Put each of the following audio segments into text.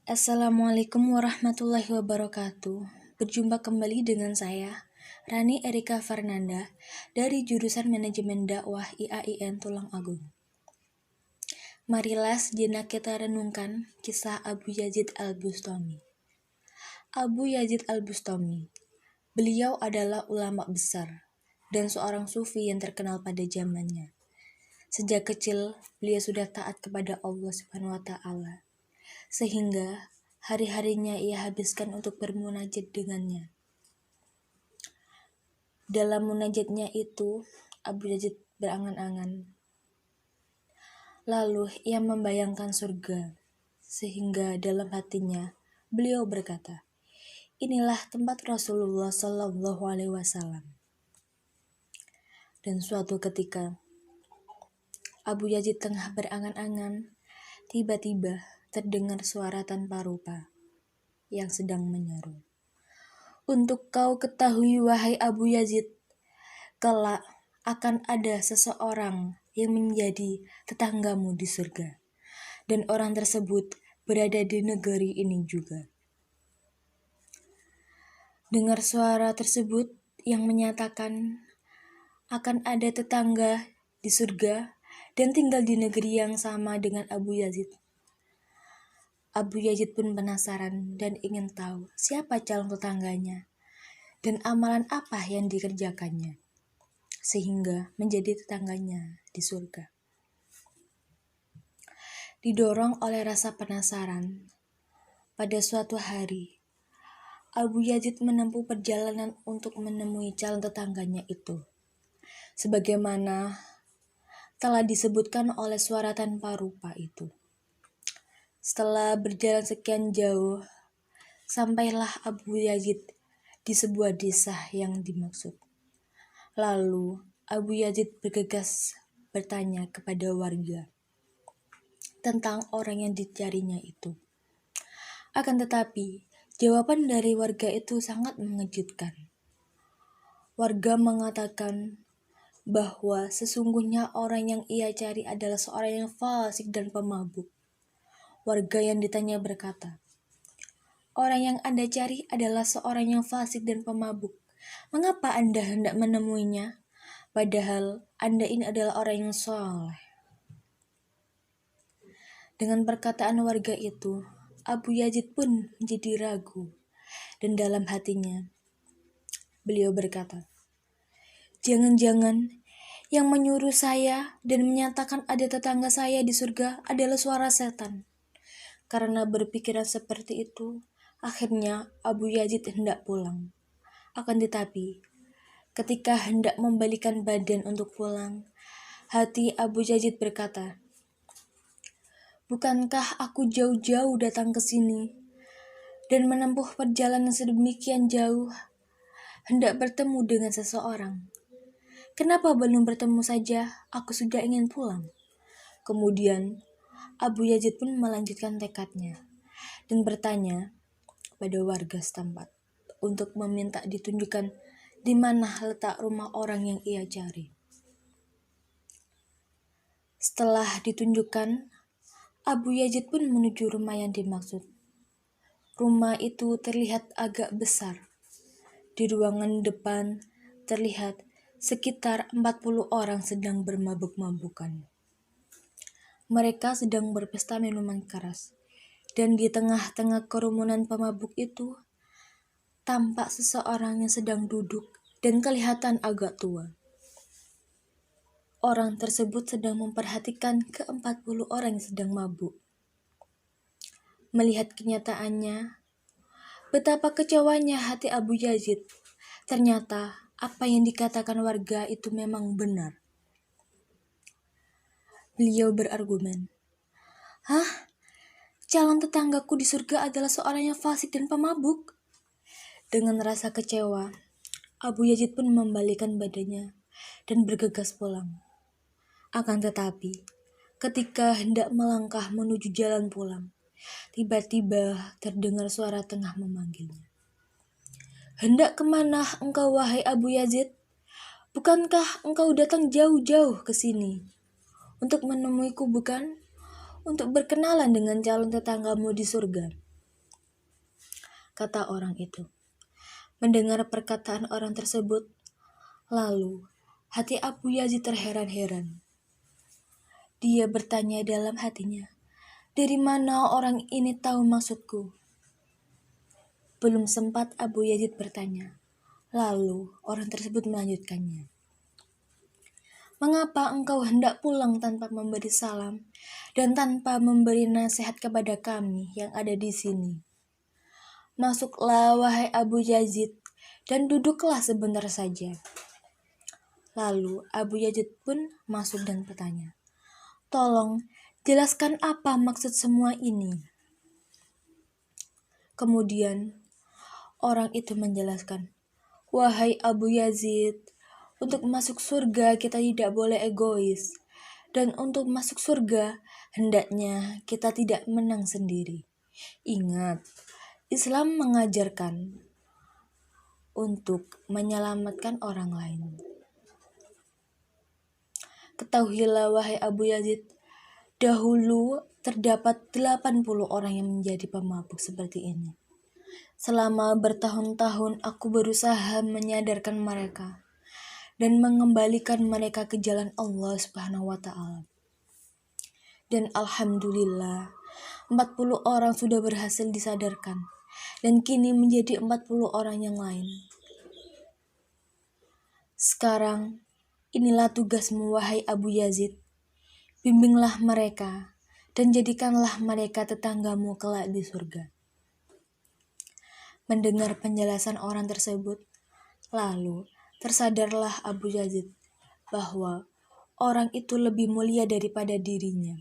Assalamualaikum warahmatullahi wabarakatuh. Berjumpa kembali dengan saya, Rani Erika Fernanda, dari jurusan Manajemen Dakwah IAIN Tulang Agung. Marilah sejenak kita renungkan kisah Abu Yazid Al-Bustami. Abu Yazid Al-Bustami, beliau adalah ulama besar dan seorang sufi yang terkenal pada zamannya. Sejak kecil, beliau sudah taat kepada Allah Subhanahu wa Ta'ala, sehingga hari-harinya ia habiskan untuk bermunajat dengannya. Dalam munajatnya itu, Abu Yazid berangan-angan. Lalu ia membayangkan surga, sehingga dalam hatinya beliau berkata, "Inilah tempat Rasulullah Shallallahu Alaihi Wasallam." Dan suatu ketika, Abu Yazid tengah berangan-angan, tiba-tiba terdengar suara tanpa rupa yang sedang menyeru, "Untuk kau ketahui wahai Abu Yazid, kelak akan ada seseorang yang menjadi tetanggamu di surga, dan orang tersebut berada di negeri ini juga." Dengar suara tersebut yang menyatakan akan ada tetangga di surga dan tinggal di negeri yang sama dengan Abu Yazid. Abu Yazid pun penasaran dan ingin tahu siapa calon tetangganya dan amalan apa yang dikerjakannya, sehingga menjadi tetangganya di surga. Didorong oleh rasa penasaran, pada suatu hari, Abu Yazid menempuh perjalanan untuk menemui calon tetangganya itu. Sebagaimana telah disebutkan oleh suara tanpa rupa itu. Setelah berjalan sekian jauh, sampailah Abu Yazid di sebuah desa yang dimaksud. Lalu Abu Yazid bergegas bertanya kepada warga tentang orang yang dicarinya itu. Akan tetapi, jawaban dari warga itu sangat mengejutkan. Warga mengatakan bahwa sesungguhnya orang yang ia cari adalah seorang yang fasik dan pemabuk. Warga yang ditanya berkata, "Orang yang Anda cari adalah seorang yang fasik dan pemabuk. Mengapa Anda hendak menemuinya? Padahal Anda ini adalah orang yang soleh." Dengan perkataan warga itu, Abu Yazid pun menjadi ragu, dan dalam hatinya beliau berkata, "Jangan-jangan yang menyuruh saya dan menyatakan ada tetangga saya di surga adalah suara setan." Karena berpikiran seperti itu, akhirnya Abu Yazid hendak pulang. Akan tetapi, ketika hendak membalikan badan untuk pulang, hati Abu Yazid berkata, "Bukankah aku jauh-jauh datang ke sini dan menempuh perjalanan sedemikian jauh, hendak bertemu dengan seseorang? Kenapa belum bertemu saja, aku sudah ingin pulang?" Kemudian, Abu Yazid pun melanjutkan tekadnya dan bertanya pada warga setempat untuk meminta ditunjukkan di mana letak rumah orang yang ia cari. Setelah ditunjukkan, Abu Yazid pun menuju rumah yang dimaksud. Rumah itu terlihat agak besar. Di ruangan depan terlihat sekitar 40 orang sedang bermabuk-mabukan. Mereka sedang berpesta minuman keras. Dan di tengah-tengah kerumunan pemabuk itu, tampak seseorang yang sedang duduk dan kelihatan agak tua. Orang tersebut sedang memperhatikan ke-40 orang yang sedang mabuk. Melihat kenyataannya, betapa kecewanya hati Abu Yazid. Ternyata apa yang dikatakan warga itu memang benar. Beliau berargumen, "Hah? Calon tetanggaku di surga adalah seorang yang fasik dan pemabuk." Dengan rasa kecewa, Abu Yazid pun membalikan badannya dan bergegas pulang. Akan tetapi, ketika hendak melangkah menuju jalan pulang, tiba-tiba terdengar suara tengah memanggilnya. "Hendak kemana engkau wahai Abu Yazid? Bukankah engkau datang jauh-jauh ke sini untuk menemuiku, bukan? Untuk berkenalan dengan calon tetanggamu di surga." kata orang itu. Mendengar perkataan orang tersebut, lalu hati Abu Yazid terheran-heran. Dia bertanya dalam hatinya, "Dari mana orang ini tahu maksudku?" Belum sempat Abu Yazid bertanya, lalu orang tersebut melanjutkannya. "Mengapa engkau hendak pulang tanpa memberi salam dan tanpa memberi nasihat kepada kami yang ada di sini? Masuklah wahai Abu Yazid dan duduklah sebentar saja." Lalu Abu Yazid pun masuk dan bertanya, "Tolong jelaskan apa maksud semua ini?" Kemudian orang itu menjelaskan, "Wahai Abu Yazid, untuk masuk surga kita tidak boleh egois. Dan untuk masuk surga, hendaknya kita tidak menang sendiri. Ingat, Islam mengajarkan untuk menyelamatkan orang lain. Ketahuilah wahai Abu Yazid, dahulu terdapat 80 orang yang menjadi pemabuk seperti ini. Selama bertahun-tahun aku berusaha menyadarkan mereka dan mengembalikan mereka ke jalan Allah Subhanahu wa Ta'ala. Dan alhamdulillah, 40 orang sudah berhasil disadarkan dan kini menjadi 40 orang yang lain. Sekarang, inilah tugasmu wahai Abu Yazid. Bimbinglah mereka dan jadikanlah mereka tetanggamu kelak di surga." Mendengar penjelasan orang tersebut, lalu tersadarlah Abu Yazid bahwa orang itu lebih mulia daripada dirinya.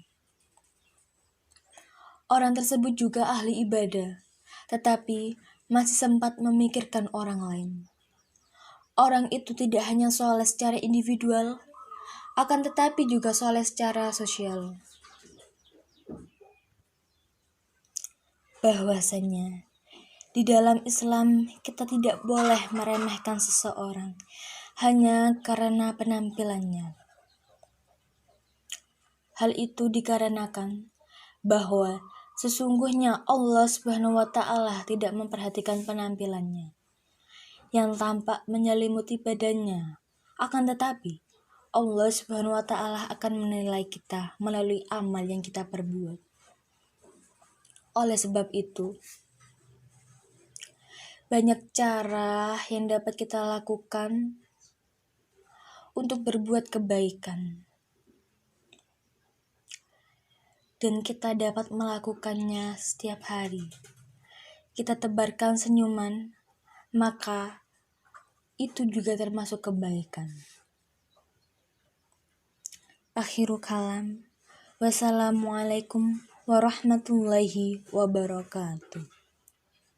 Orang tersebut juga ahli ibadah, tetapi masih sempat memikirkan orang lain. Orang itu tidak hanya soleh secara individual, akan tetapi juga soleh secara sosial. Bahwasanya di dalam Islam kita tidak boleh meremehkan seseorang hanya karena penampilannya. Hal itu dikarenakan bahwa sesungguhnya Allah Subhanahu wa Ta'ala tidak memperhatikan penampilannya yang tampak menyelimuti badannya. Akan tetapi Allah Subhanahu wa Ta'ala akan menilai kita melalui amal yang kita perbuat. Oleh sebab itu, banyak cara yang dapat kita lakukan untuk berbuat kebaikan. Dan kita dapat melakukannya setiap hari. Kita tebarkan senyuman, maka itu juga termasuk kebaikan. Akhirul kalam. Wassalamualaikum warahmatullahi wabarakatuh.